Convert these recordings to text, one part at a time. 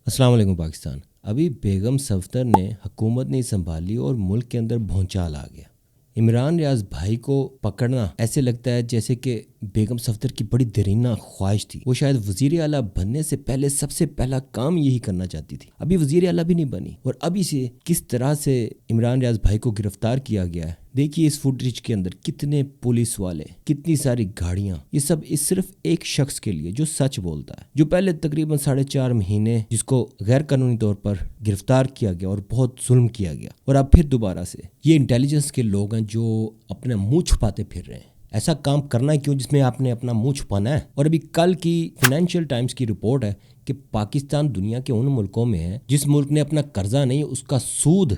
अस्सलाम वालेकुम पाकिस्तान। अभी बेगम सफदर ने हुकूमत नहीं संभाली और मुल्क के अंदर भूचाल आ गया। इमरान रियाज भाई को पकड़ना ऐसे लगता है जैसे कि बेगम सफदर की बड़ी देरीना ख्वाहिश थी। वो शायद वजीर आला बनने से पहले सबसे पहला काम यही करना चाहती थी। अभी वजीर आला भी नहीं बनी और अभी से किस तरह से इमरान रियाज भाई को गिरफ्तार किया गया है। देखिए इस फुटेज के अंदर कितने पुलिस वाले, कितनी सारी गाड़ियां, ये सब इस सिर्फ एक शख्स के लिए जो सच बोलता है, जो पहले तकरीबन 4.5 महीने जिसको गैर कानूनी तौर पर गिरफ्तार किया गया और बहुत जुल्म किया गया, और अब फिर दोबारा से ये इंटेलिजेंस के लोग हैं जो अपने मुंह छुपाते फिर रहे हैं। ऐसा काम करना है क्यों जिसमें आपने अपना मुंह छुपाना है। और अभी कल की फाइनेंशियल टाइम्स की रिपोर्ट है कि पाकिस्तान दुनिया के उन मुल्कों में है जिस मुल्क ने अपना कर्जा नहीं उसका सूद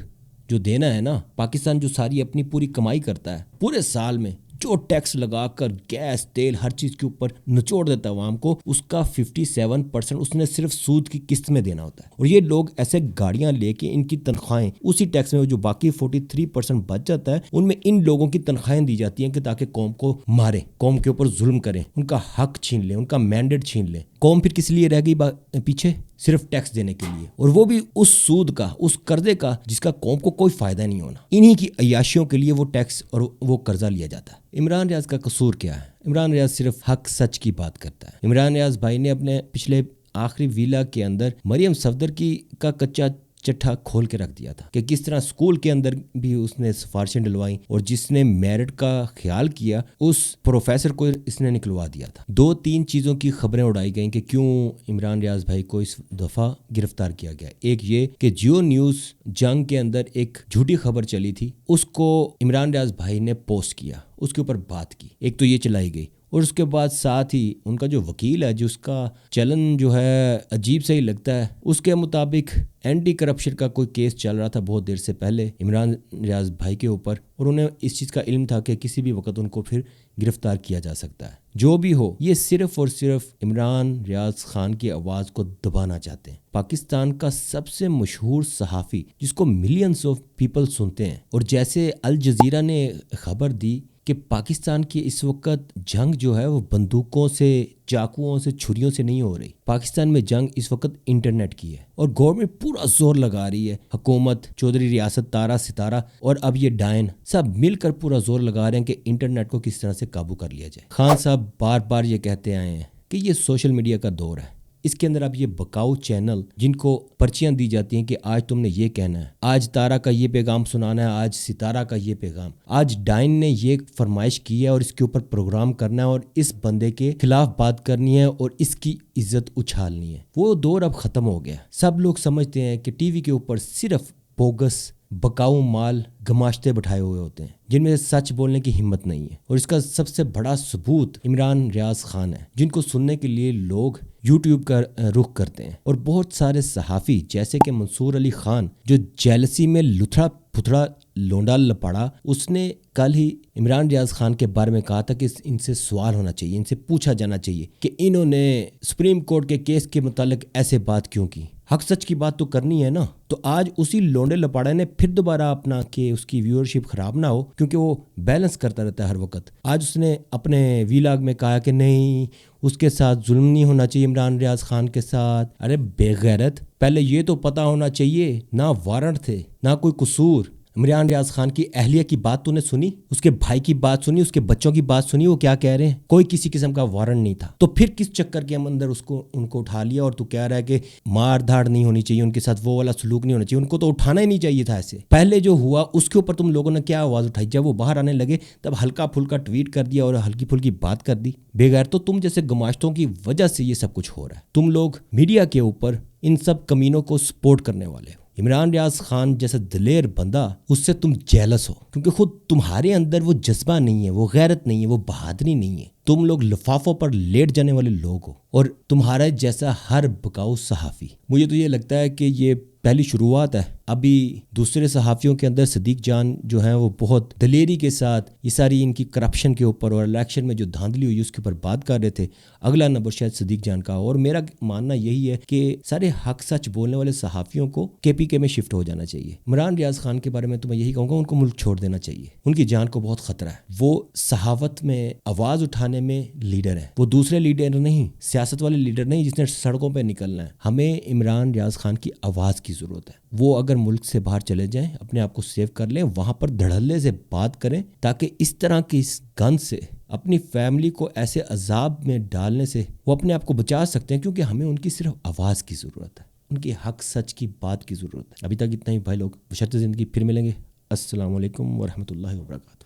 जो देना है ना, पाकिस्तान जो सारी अपनी पूरी कमाई करता है पूरे साल में, जो टैक्स लगाकर गैस तेल हर चीज़ के ऊपर निचोड़ देता है आवाम को, उसका 57% उसने सिर्फ सूद की किस्त में देना होता है। और ये लोग ऐसे गाड़ियां लेके इनकी तनख्वाहें उसी टैक्स में जो बाकी 43% बच जाता है उनमें इन लोगों की तनख्वाहें दी जाती हैं कि ताकि कौम को मारें, कौम के ऊपर जुल्म करें, उनका हक छीन लें, उनका मैंडेट छीन लें। कौम फिर किस लिए रह गई पीछे? सिर्फ टैक्स देने के लिए, और वो भी उस सूद का, उस कर्जे का जिसका कौम को कोई फायदा नहीं होना। इन्हीं की अय्याशियों के लिए वो टैक्स और वो कर्जा लिया जाता है। इमरान रियाज का कसूर क्या है? इमरान रियाज सिर्फ हक सच की बात करता है। इमरान रियाज भाई ने अपने पिछले आखिरी वीला के अंदर मरियम सफदर की का कच्चा चिट्ठा खोल के रख दिया था कि किस तरह स्कूल के अंदर भी उसने सिफारिशें डलवाई और जिसने मेरिट का ख्याल किया उस प्रोफेसर को इसने निकलवा दिया था। 2-3 चीज़ों की खबरें उड़ाई गई कि क्यों इमरान रियाज भाई को इस दफ़ा गिरफ्तार किया गया। एक ये कि जियो न्यूज़ जंग के अंदर एक झूठी खबर चली थी, उसको इमरान रियाज भाई ने पोस्ट किया, उसके ऊपर बात की, एक तो ये चलाई गई। और उसके बाद साथ ही उनका जो वकील है, जिसका चलन जो है अजीब सा ही लगता है, उसके मुताबिक एंटी करप्शन का कोई केस चल रहा था बहुत देर से पहले इमरान रियाज भाई के ऊपर, और उन्हें इस चीज़ का इल्म था कि किसी भी वक्त उनको फिर गिरफ्तार किया जा सकता है। जो भी हो, ये सिर्फ और सिर्फ इमरान रियाज खान की आवाज़ को दबाना चाहते हैं। पाकिस्तान का सबसे मशहूर सहाफ़ी जिसको मिलियंस ऑफ पीपल सुनते हैं, और जैसे अल जज़ीरा ने खबर दी कि पाकिस्तान की इस वक्त जंग जो है वो बंदूकों से, चाकुओं से, छुरियों से नहीं हो रही। पाकिस्तान में जंग इस वक्त इंटरनेट की है और गवर्नमेंट पूरा जोर लगा रही है। हुकूमत, चौधरी रियासत, तारा सितारा और अब ये डायन सब मिलकर पूरा जोर लगा रहे हैं कि इंटरनेट को किस तरह से काबू कर लिया जाए। खान साहब बार बार ये कहते आए हैं कि ये सोशल मीडिया का दौर है। इसके अंदर अब ये बकाऊ चैनल जिनको पर्चियां दी जाती हैं कि आज तुमने ये कहना है, आज तारा का ये पैगाम सुनाना है, आज सितारा का ये पैगाम, आज डाइन ने ये फरमाइश की है और इसके ऊपर प्रोग्राम करना है और इस बंदे के खिलाफ बात करनी है और इसकी इज्जत उछालनी है। वो दौर अब खत्म हो गया। सब लोग समझते हैं कि टीवी के ऊपर सिर्फ बोगस बकाऊ माल गमाश्ते बैठाए हुए होते हैं जिनमें सच बोलने की हिम्मत नहीं है। और इसका सबसे बड़ा सबूत इमरान रियाज खान है, जिनको सुनने के लिए लोग यूट्यूब का रुख करते हैं। और बहुत सारे सहाफ़ी जैसे कि मंसूर अली खान, जो जेलसी में लुथड़ा पुथड़ा लोंडा लपड़ा, उसने कल ही इमरान रियाज खान के बारे में कहा था कि इनसे सवाल होना चाहिए, इनसे पूछा जाना चाहिए कि इन्होंने सुप्रीम कोर्ट के केस के मुतालिक ऐसे बात क्यों की। हक सच की बात तो करनी है ना। तो आज उसी लोंडे लपाड़ा ने फिर दोबारा अपना कि उसकी व्यूअरशिप खराब ना हो, क्योंकि वो बैलेंस करता रहता है हर वक्त। आज उसने अपने वीलॉग में कहा कि नहीं, उसके साथ जुल्म नहीं होना चाहिए इमरान रियाज खान के साथ। अरे बेगैरत, पहले ये तो पता होना चाहिए ना वारंट थे ना कोई कसूर। इमरान रियाज खान की अहलिया की बात तूने सुनी, उसके भाई की बात सुनी, उसके बच्चों की बात सुनी, वो क्या कह रहे हैं? कोई किसी किस्म का वारंट नहीं था। तो फिर किस चक्कर के अंदर उनको उठा लिया और तू कह रहा है कि मार धाड़ नहीं होनी चाहिए, उनके साथ वो वाला सलूक नहीं होना चाहिए, उनको तो उठाना ही नहीं चाहिए था। ऐसे पहले जो हुआ उसके ऊपर तुम लोगों ने क्या आवाज़ उठाई? जब वो बाहर आने लगे तब हल्का फुल्का ट्वीट कर दिया और हल्की फुल्की बात कर दी। बेगैर तो तुम जैसे गमाश्तों की वजह से ये सब कुछ हो रहा है। तुम लोग मीडिया के ऊपर इन सब कमीनों को सपोर्ट करने वाले हो। इमरान रियाज खान जैसा दिलेर बंदा, उससे तुम जेलस हो क्योंकि खुद तुम्हारे अंदर वो जज्बा नहीं है, वो गैरत नहीं है, वो बहादुरी नहीं है। तुम लोग लिफाफों पर लेट जाने वाले लोग हो और तुम्हारा जैसा हर बकाऊ सहाफ़ी। मुझे तो ये लगता है कि ये पहली शुरुआत है। अभी दूसरे सहाफ़ियों के अंदर सदीक जान जो हैं वो बहुत दलेरी के साथ ये सारी इनकी करप्शन के ऊपर और इलेक्शन में जो धांधली हुई उसके ऊपर बात कर रहे थे। अगला नंबर शायद सदीक जान का। और मेरा मानना यही है कि सारे हक सच बोलने वाले सहाफ़ियों को KPK में शिफ्ट हो जाना चाहिए। इमरान रियाज खान के बारे में तो मैं यही कहूँगा, उनको मुल्क छोड़ देना चाहिए। उनकी जान को बहुत ख़तरा है। वो सहावत में आवाज़ उठाने में लीडर है, वो दूसरे लीडर नहीं, सियासत वाले लीडर नहीं जिसने सड़कों पर निकलना है। हमें इमरान रियाज खान की आवाज़ की ज़रूरत है। वो अगर मुल्क से बाहर चले जाएं, अपने आप को सेव कर लें, वहाँ पर धड़ल्ले से बात करें, ताकि इस तरह की इस गंद से अपनी फैमिली को ऐसे अजाब में डालने से वो अपने आप को बचा सकते हैं। क्योंकि हमें उनकी सिर्फ आवाज़ की ज़रूरत है, उनकी हक सच की बात की ज़रूरत है। अभी तक इतना ही भाई लोग, बशर्ते ज़िंदगी फिर मिलेंगे। अस्सलाम वालेकुम वरहमतुल्लाहि वबरकातुहू।